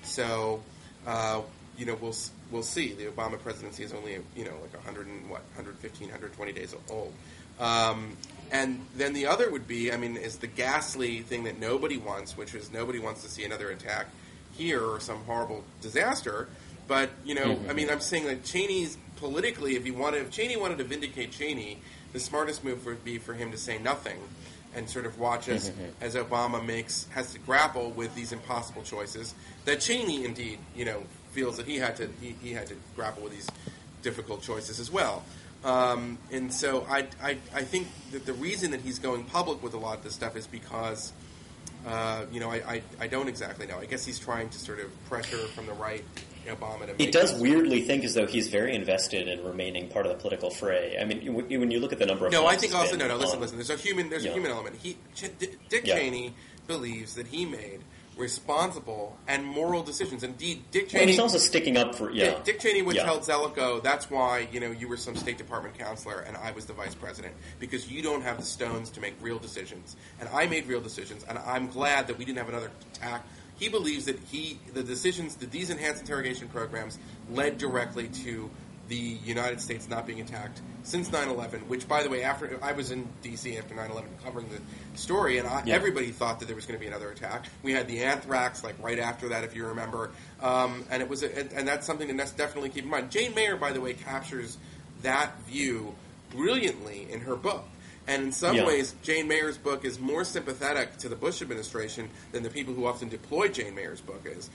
So, we'll see. The Obama presidency is only, like 115, 120 days old. And then the other would be, is the ghastly thing that nobody wants, which is nobody wants to see another attack here or some horrible disaster. But, I'm saying that Cheney's politically, if Cheney wanted to vindicate Cheney, the smartest move would be for him to say nothing and sort of watch as Obama has to grapple with these impossible choices that Cheney indeed, feels that he had to grapple with these difficult choices as well. And so I think that the reason that he's going public with a lot of this stuff is because I don't exactly know. I guess he's trying to sort of pressure from the right Obama to make it does weirdly think as though he's very invested in remaining part of the political fray. I mean, when you look at the number of I think also listen. There's a human element. Dick Yeah. Cheney believes that he made responsible and moral decisions. Indeed, Dick Cheney. And he's also sticking up for Dick Cheney would tell Zellico, "That's why you were some State Department counselor and I was the vice president, because you don't have the stones to make real decisions, and I made real decisions, and I'm glad that we didn't have another attack." He believes that the decisions that these enhanced interrogation programs led directly to the United States not being attacked since 9/11, which, by the way, after I was in D.C. after 9/11 covering the story, and everybody thought that there was going to be another attack. We had the anthrax, right after that, if you remember, and it was, and that's something to definitely keep in mind. Jane Mayer, by the way, captures that view brilliantly in her book. And in some ways, Jane Mayer's book is more sympathetic to the Bush administration than the people who often deploy Jane Mayer's book is,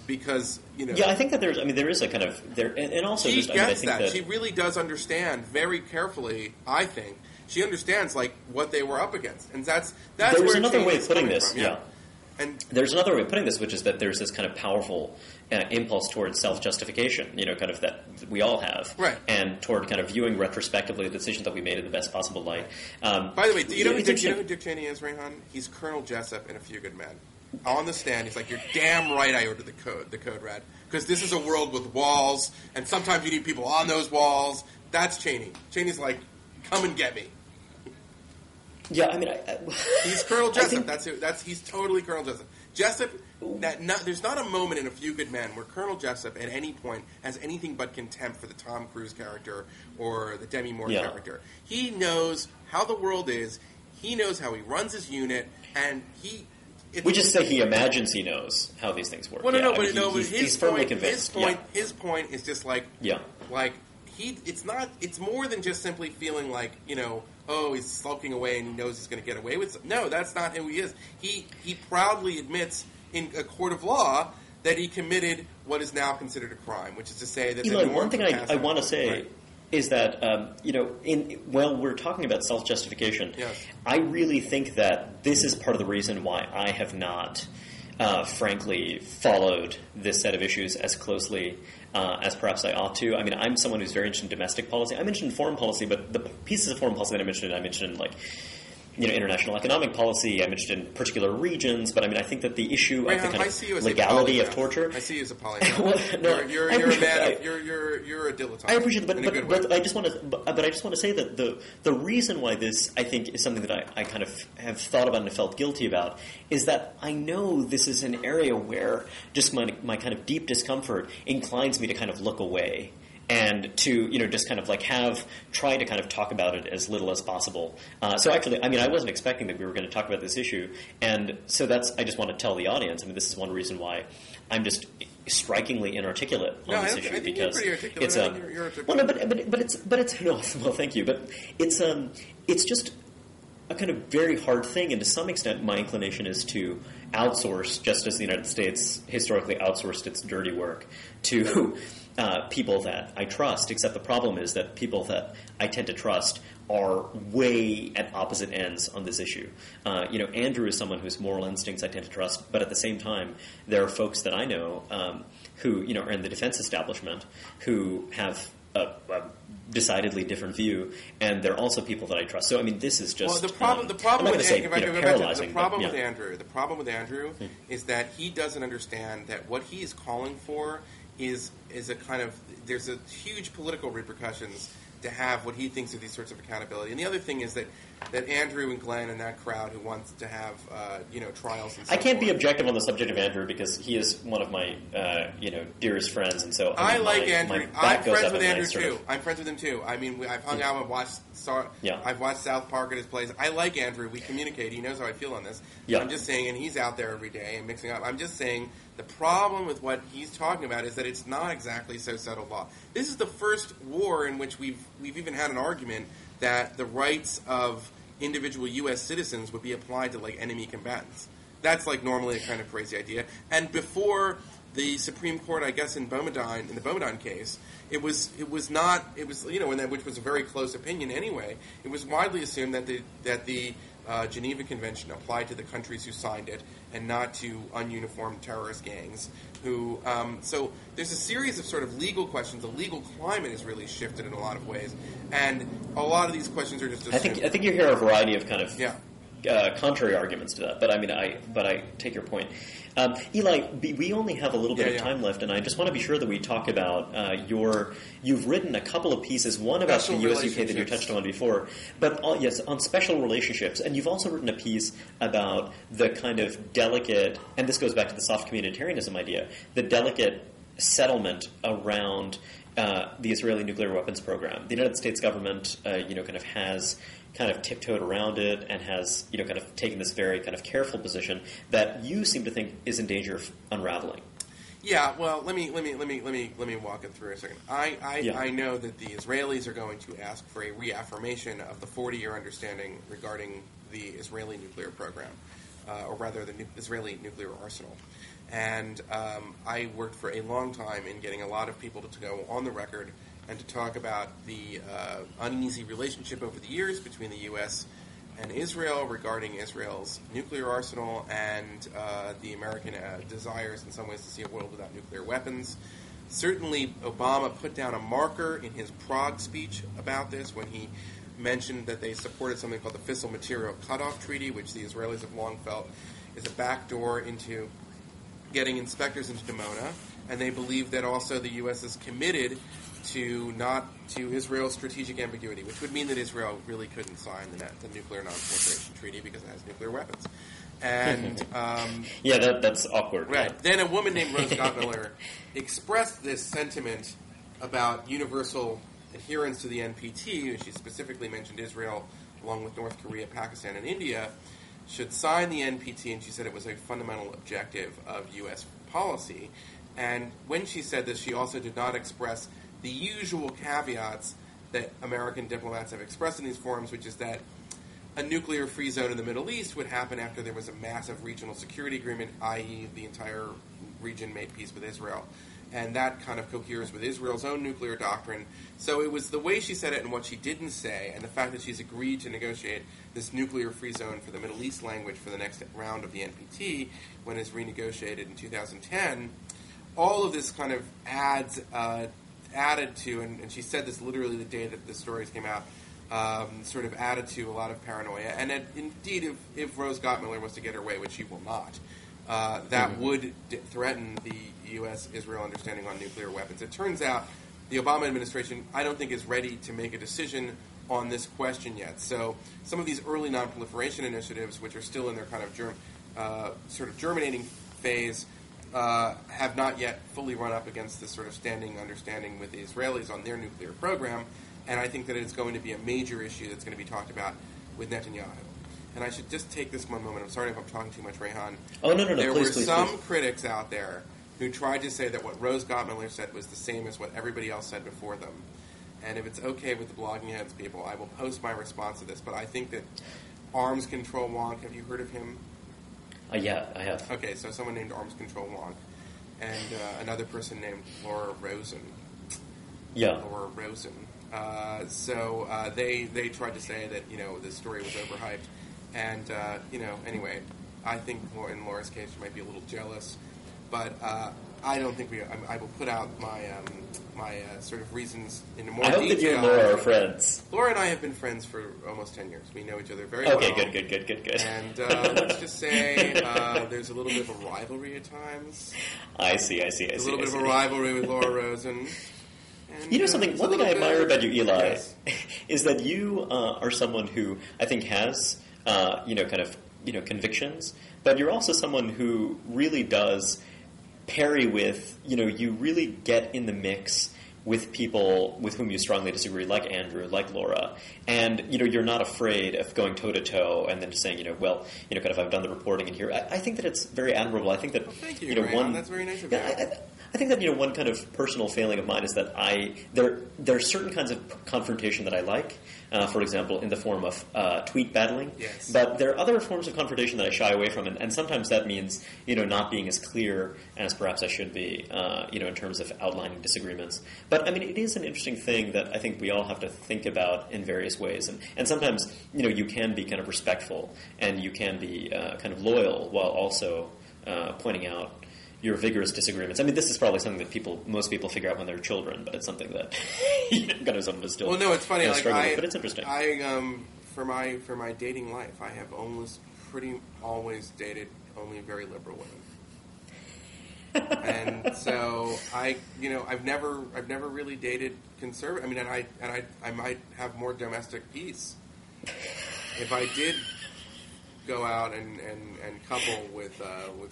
because Yeah, I think that there is a kind of there, and also she just gets I think that she really does understand very carefully. I think she understands what they were up against, and that's there's where another Jane way is of putting coming this. from, And there's another way of putting this, which is that there's this kind of powerful impulse towards self-justification, kind of that we all have, right? And toward kind of viewing retrospectively the decisions that we made in the best possible light. By the way, do you know who Dick Cheney is, Reihan? He's Colonel Jessup in A Few Good Men. On the stand, he's like, "You're damn right I ordered the code red, because this is a world with walls, and sometimes you need people on those walls." That's Cheney. Cheney's like, "Come and get me." Yeah, I mean, he's Colonel Jessup. He's totally Colonel Jessup. Jessup. There's not a moment in A Few Good Men where Colonel Jessup at any point has anything but contempt for the Tom Cruise character or the Demi Moore character. He knows how the world is. He knows how he runs his unit, and we just say he imagines he knows how these things work. Well, he's firmly convinced. His point is just it's more than just simply feeling like, he's sulking away and he knows he's going to get away with something. No, that's not who he is. He proudly admits in a court of law that he committed what is now considered a crime, which is to say that Eli, one thing I want to say is that, while we're talking about self-justification, I really think that this is part of the reason why I have not, frankly, followed this set of issues as closely as perhaps I ought to. I mean, I'm someone who's very interested in domestic policy. I mentioned foreign policy, but the pieces of foreign policy that I mentioned international economic policy. I'm interested in particular regions, but I think that the issue of the kind of legality of torture. I see you as a polymath. You're a man. You're a dilettante. I appreciate it, but I just want to say that the reason why this, I think, is something that I kind of have thought about and felt guilty about is that I know this is an area where just my kind of deep discomfort inclines me to kind of look away. And to, just kind of try to kind of talk about it as little as possible. So actually, I wasn't expecting that we were going to talk about this issue. And so I just want to tell the audience, this is one reason why I'm just strikingly inarticulate on this issue. I think because you're pretty articulate. You're articulate. Well, no, but it's, no, well, thank you. But it's just a kind of very hard thing. And to some extent, my inclination is to outsource, just as the United States historically outsourced its dirty work, to people that I trust, except the problem is that people that I tend to trust are way at opposite ends on this issue. Andrew is someone whose moral instincts I tend to trust, but at the same time, there are folks that I know who are in the defense establishment who have a decidedly different view, and there are also people that I trust. So this is just the problem paralyzing. The problem with Andrew is that he doesn't understand that what he is calling for is a kind of, there's a huge political repercussions to have what he thinks of these sorts of accountability. And the other thing is that Andrew and Glenn and that crowd who wants to have trials and so I can't be forth. objective on the subject of Andrew because he is one of my dearest friends, and so I like Andrew. I'm friends with Andrew too. I'm friends with him too. I've hung out and I've watched South Park at his place. I like Andrew. We communicate. He knows how I feel on this. Yeah. I'm just saying, and he's out there every day and mixing up. I'm just saying the problem with what he's talking about is that it's not exactly so settled law. This is the first war in which we've even had an argument that the rights of individual U.S. citizens would be applied to enemy combatants. That's normally a kind of crazy idea. And before the Supreme Court, I guess in the Boumediene case, which was a very close opinion anyway. It was widely assumed that the Geneva Convention applied to the countries who signed it and not to ununiformed terrorist gangs. So there's a series of sort of legal questions. The legal climate has really shifted in a lot of ways, and a lot of these questions are just. I think you hear a variety of kind of yeah. Contrary arguments to that, but I take your point. Eli, we only have a little bit of time left, and I just want to be sure that we talk about you've written a couple of pieces, one about the US-UK that you touched on before, but on special relationships, and you've also written a piece about the kind of delicate, and this goes back to the soft communitarianism idea, the delicate settlement around the Israeli nuclear weapons program. The United States government, has kind of tiptoed around it and has, kind of taken this very kind of careful position that you seem to think is in danger of unraveling. Yeah, well, let me walk it through a second. I know that the Israelis are going to ask for a reaffirmation of the 40-year understanding regarding the Israeli nuclear program, or rather the Israeli nuclear arsenal. And I worked for a long time in getting a lot of people to go on the record and to talk about the uneasy relationship over the years between the U.S. and Israel regarding Israel's nuclear arsenal and the American desires in some ways to see a world without nuclear weapons. Certainly, Obama put down a marker in his Prague speech about this when he mentioned that they supported something called the Fissile Material Cutoff Treaty, which the Israelis have long felt is a backdoor into getting inspectors into Dimona, and they believe that also the U.S. is committed to Israel's strategic ambiguity, which would mean that Israel really couldn't sign the Nuclear Non-Proliferation Treaty because it has nuclear weapons. And that's awkward. Right. Yeah. Then a woman named Rose Gottmiller expressed this sentiment about universal adherence to the NPT, and she specifically mentioned Israel, along with North Korea, Pakistan, and India, should sign the NPT, and she said it was a fundamental objective of U.S. policy. And when she said this, she also did not express the usual caveats that American diplomats have expressed in these forums, which is that a nuclear-free zone in the Middle East would happen after there was a massive regional security agreement, i.e. the entire region made peace with Israel. And that kind of coheres with Israel's own nuclear doctrine. So it was the way she said it and what she didn't say, and the fact that she's agreed to negotiate this nuclear-free zone for the Middle East language for the next round of the NPT, when it's renegotiated in 2010, all of this kind of added to, and she said this literally the day that the stories came out, sort of added to a lot of paranoia. And indeed, if Rose Gottmiller was to get her way, which she will not, that would threaten the U.S.-Israel understanding on nuclear weapons. It turns out the Obama administration, I don't think, is ready to make a decision on this question yet. So some of these early nonproliferation initiatives, which are still in their kind of sort of germinating phase, have not yet fully run up against this sort of standing understanding with the Israelis on their nuclear program, and I think that it's going to be a major issue that's going to be talked about with Netanyahu. And I should just take this one moment. I'm sorry if I'm talking too much, Reihan. Oh, no. There Please, were some critics out there who tried to say that what Rose Gottmiller said was the same as what everybody else said before them. And if it's okay with the Blogging Heads people, I will post my response to this. But I think that Arms Control Wonk, have you heard of him? Yeah, I have. Okay, so someone named Arms Control Wonk, and another person named Laura Rosen. Yeah. Laura Rosen. So they tried to say that, the story was overhyped. And, anyway, I think in Laura's case she might be a little jealous. But I don't think I will put out my sort of reasons in more detail. I hope that you and Laura are friends. Laura and I have been friends for almost 10 years. We know each other very well. Okay, good. And let's just say there's a little bit of a rivalry at times. I see. A little bit of a rivalry with Laura Rosen. And, something? One thing I admire about you, Eli, is that you are someone who I think has, convictions, but you're also someone who really does parry with, you really get in the mix with people with whom you strongly disagree, like Andrew, like Laura, and, you're not afraid of going toe-to-toe and then just saying, I've done the reporting in here. I think that it's very admirable. I think that, thank you, Reihan. That's very nice of you. I I think that one kind of personal failing of mine is that there are certain kinds of confrontation that I like. For example, in the form of tweet battling. Yes. But there are other forms of confrontation that I shy away from, and sometimes that means not being as clear as perhaps I should be. In terms of outlining disagreements. But I mean, it is an interesting thing that I think we all have to think about in various ways, and sometimes you can be kind of respectful and you can be kind of loyal while also pointing out your vigorous disagreements. I mean, this is probably something that most people figure out when they're children, but it's something that kind of some of us still. Well, no, it's funny. Like but it's interesting. For my dating life, I have almost pretty always dated only very liberal women. And so I've never really dated conservative. I mean, and I might have more domestic peace if I did go out and couple with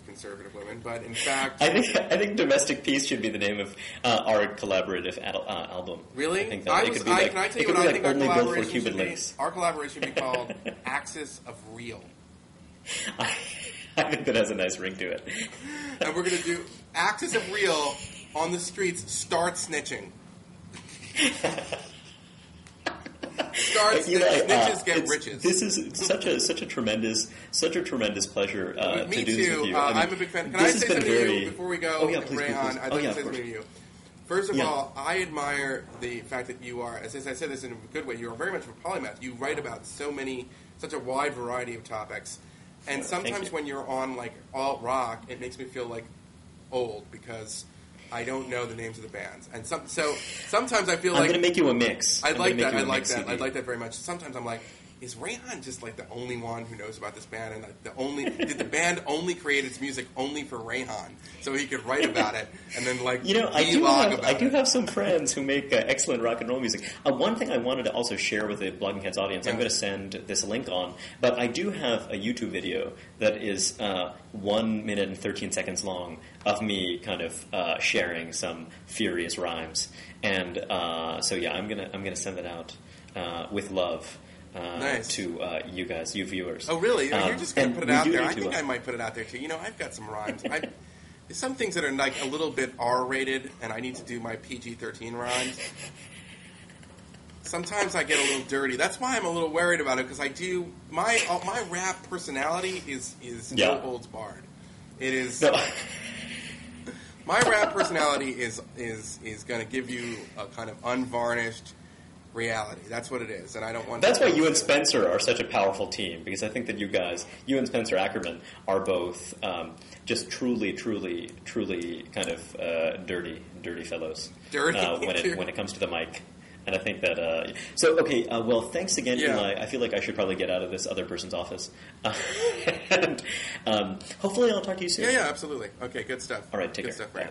conservative women. But in fact, I think domestic peace should be the name of our collaborative album. Really? I think that can I tell you what I think our collaboration should be? Our collaboration should be called Axis of Real. I think that has a nice ring to it. And we're going to do Axis of Real on the streets. Start snitching. Snitches get riches. This is such a tremendous pleasure to do this with you. I'm a big fan. Can I say something to you before we go, Reihan? I'd like to say something to you. First of all, I admire the fact that you are, as I said this in a good way, you are very much of a polymath. You write about such a wide variety of topics. And sometimes when you're on like alt rock, it makes me feel like old because I don't know the names of the bands. And so sometimes I feel like I'm going to make you a mix. I like that. I like that very much. Sometimes I'm like, is Reihan just like the only one who knows about this band? And did the band only create its music only for Reihan so he could write about it and then like I do have some friends who make excellent rock and roll music. One thing I wanted to also share with the Blogging Heads audience, I'm going to send this link on, but I do have a YouTube video that is 1 minute and 13 seconds long of me kind of sharing some furious rhymes, and I'm gonna send it out with love. Nice. To you guys, you viewers. Oh, really? You're just going to put it out there? I think I might put it out there, too. I've got some rhymes. There's some things that are like a little bit R-rated, and I need to do my PG-13 rhymes. Sometimes I get a little dirty. That's why I'm a little worried about it, because I do... My rap personality is no holds barred. It is... No. My rap personality is going to give you a kind of unvarnished... reality. That's what it is, and I don't want. That's why you and Spencer are such a powerful team, because I think that you and Spencer Ackerman, are both just truly kind of dirty fellows. Dirty when it comes to the mic, and I think that. Well, thanks again, Eli. I feel like I should probably get out of this other person's office, and hopefully I'll talk to you soon. Yeah, absolutely. Okay, good stuff. All right, take care. Good stuff, Reihan.